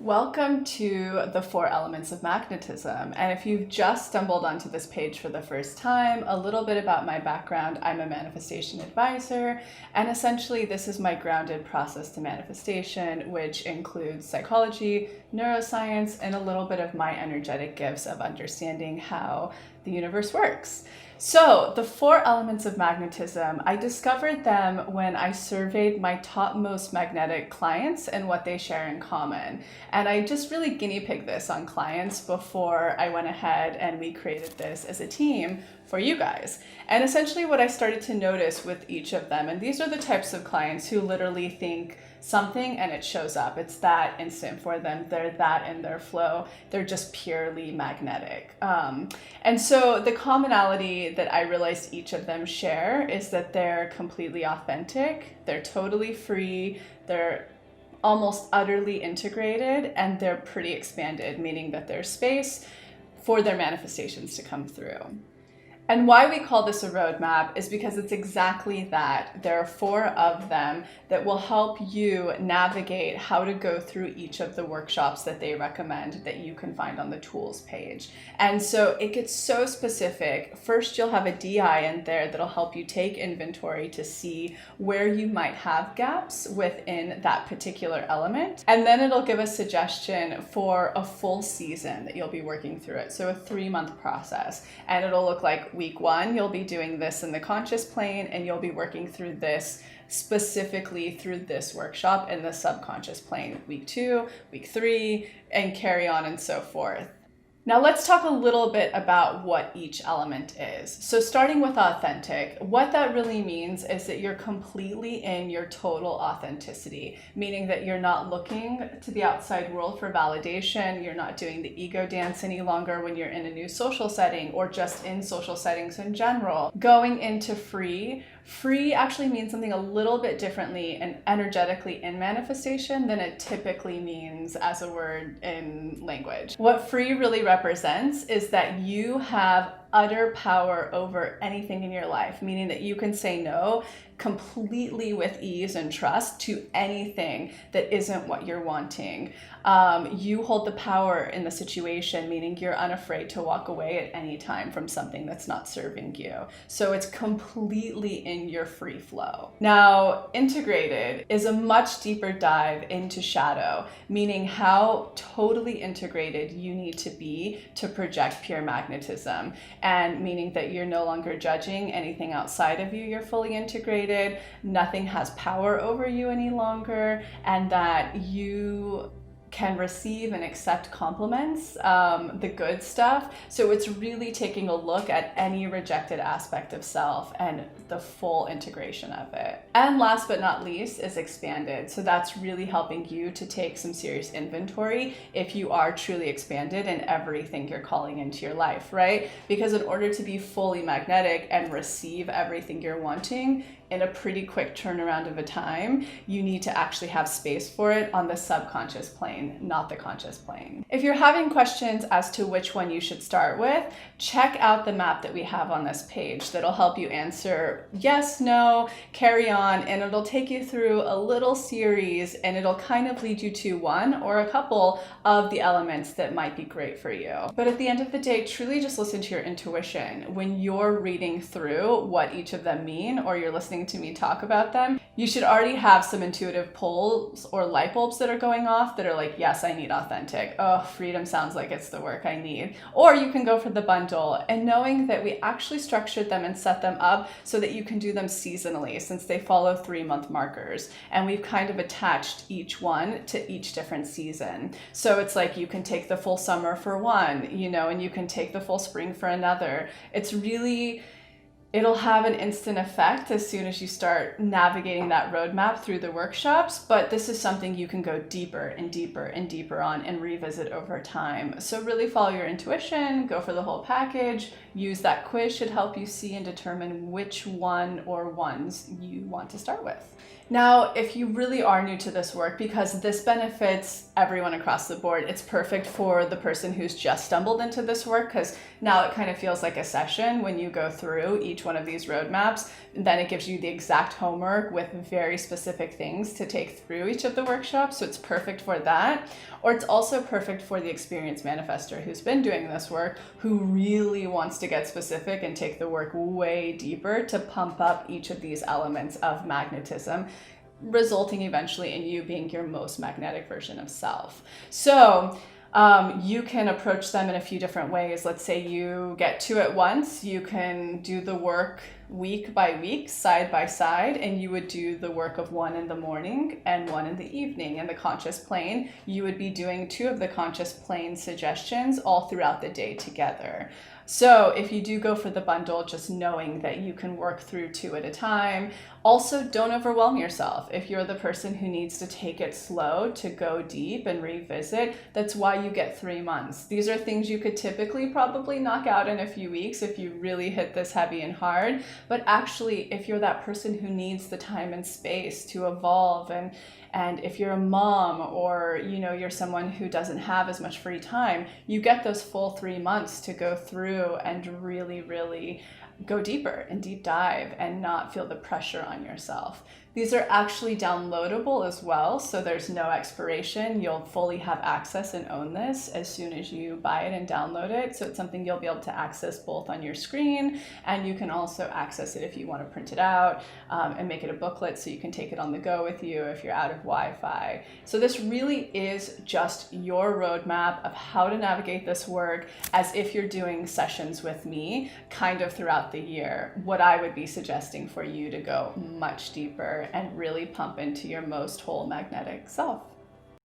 Welcome to the 4 Elements of Magnetism. And if you've just stumbled onto this page for the first time, a little bit about my background. I'm a manifestation advisor, and essentially this is my grounded process to manifestation, which includes psychology, neuroscience, and a little bit of my energetic gifts of understanding how the universe works. So the 4 elements of magnetism, I discovered them when I surveyed my topmost magnetic clients and what they share in common. And I just really guinea pigged this on clients before I went ahead and we created this as a team for you guys. And essentially what I started to notice with each of them, and these are the types of clients who literally think something and it shows up. It's that instant for them. They're that in their flow. They're just purely magnetic. And so the commonality that I realized each of them share is that they're completely authentic. They're totally free. They're almost utterly integrated, and they're pretty expanded, meaning that there's space for their manifestations to come through. And why we call this a roadmap is because it's exactly that. There are 4 of them that will help you navigate how to go through each of the workshops that they recommend that you can find on the tools page. And so it gets so specific. First, you'll have a DI in there that'll help you take inventory to see where you might have gaps within that particular element. And then it'll give a suggestion for a full season that you'll be working through it. So a 3-month process. And it'll look like week 1, you'll be doing this in the conscious plane, and you'll be working through this specifically through this workshop in the subconscious plane. Week 2, week 3, and carry on and so forth. Now let's talk a little bit about what each element is. So starting with authentic, what that really means is that you're completely in your total authenticity, meaning that you're not looking to the outside world for validation. You're not doing the ego dance any longer when you're in a new social setting or just in social settings in general. Going into free actually means something a little bit differently and energetically in manifestation than it typically means as a word in language. What free really represents is that you have utter power over anything in your life, meaning that you can say no completely with ease and trust to anything that isn't what you're wanting. You hold the power in the situation, meaning you're unafraid to walk away at any time from something that's not serving you. So it's completely in your free flow. Now, integrated is a much deeper dive into shadow, meaning how totally integrated you need to be to project pure magnetism. And meaning that you're no longer judging anything outside of you, you're fully integrated, nothing has power over you any longer, and that you can receive and accept compliments, the good stuff. So it's really taking a look at any rejected aspect of self and the full integration of it. And last but not least is expanded. So that's really helping you to take some serious inventory if you are truly expanded in everything you're calling into your life, right? Because in order to be fully magnetic and receive everything you're wanting in a pretty quick turnaround of a time, you need to actually have space for it on the subconscious plane, not the conscious plane. If you're having questions as to which one you should start with, check out the map that we have on this page that'll help you answer yes, no, carry on, and it'll take you through a little series, and it'll kind of lead you to one or a couple of the elements that might be great for you. But at the end of the day, truly just listen to your intuition. When you're reading through what each of them mean, or you're listening to me talk about them, you should already have some intuitive pulls or light bulbs that are going off that are like, yes, I need authentic. Oh, freedom sounds like it's the work I need. Or you can go for the bundle, and knowing that we actually structured them and set them up so that you can do them seasonally, since they follow 3-month markers. And we've kind of attached each one to each different season. So it's like you can take the full summer for one, and you can take the full spring for another. It'll have an instant effect as soon as you start navigating that roadmap through the workshops, but this is something you can go deeper and deeper and deeper on and revisit over time. So really follow your intuition, go for the whole package, use that quiz, should help you see and determine which one or ones you want to start with. Now, if you really are new to this work, because this benefits everyone across the board, it's perfect for the person who's just stumbled into this work, because now it kind of feels like a session when you go through each each one of these roadmaps. Then it gives you the exact homework with very specific things to take through each of the workshops. So it's perfect for that. Or it's also perfect for the experienced manifestor who's been doing this work, who really wants to get specific and take the work way deeper to pump up each of these elements of magnetism, resulting eventually in you being your most magnetic version of self. So you can approach them in a few different ways. Let's say you get two at once. You can do the work week by week, side by side, and you would do the work of one in the morning and one in the evening. In the conscious plane, you would be doing two of the conscious plane suggestions all throughout the day together. So if you do go for the bundle, just knowing that you can work through two at a time. Also, don't overwhelm yourself. If you're the person who needs to take it slow to go deep and revisit, that's why you get 3 months. These are things you could typically probably knock out in a few weeks if you really hit this heavy and hard. But actually, if you're that person who needs the time and space to evolve, and if you're a mom, or you're someone who doesn't have as much free time, you get those full 3 months to go through and really, really go deeper and deep dive and not feel the pressure on yourself. These are actually downloadable as well, so there's no expiration. You'll fully have access and own this as soon as you buy it and download it. So it's something you'll be able to access both on your screen, and you can also access it if you want to print it out and make it a booklet so you can take it on the go with you if you're out of Wi-Fi. So this really is just your roadmap of how to navigate this work as if you're doing sessions with me kind of throughout the year. What I would be suggesting for you to go much deeper and really pump into your most whole magnetic self.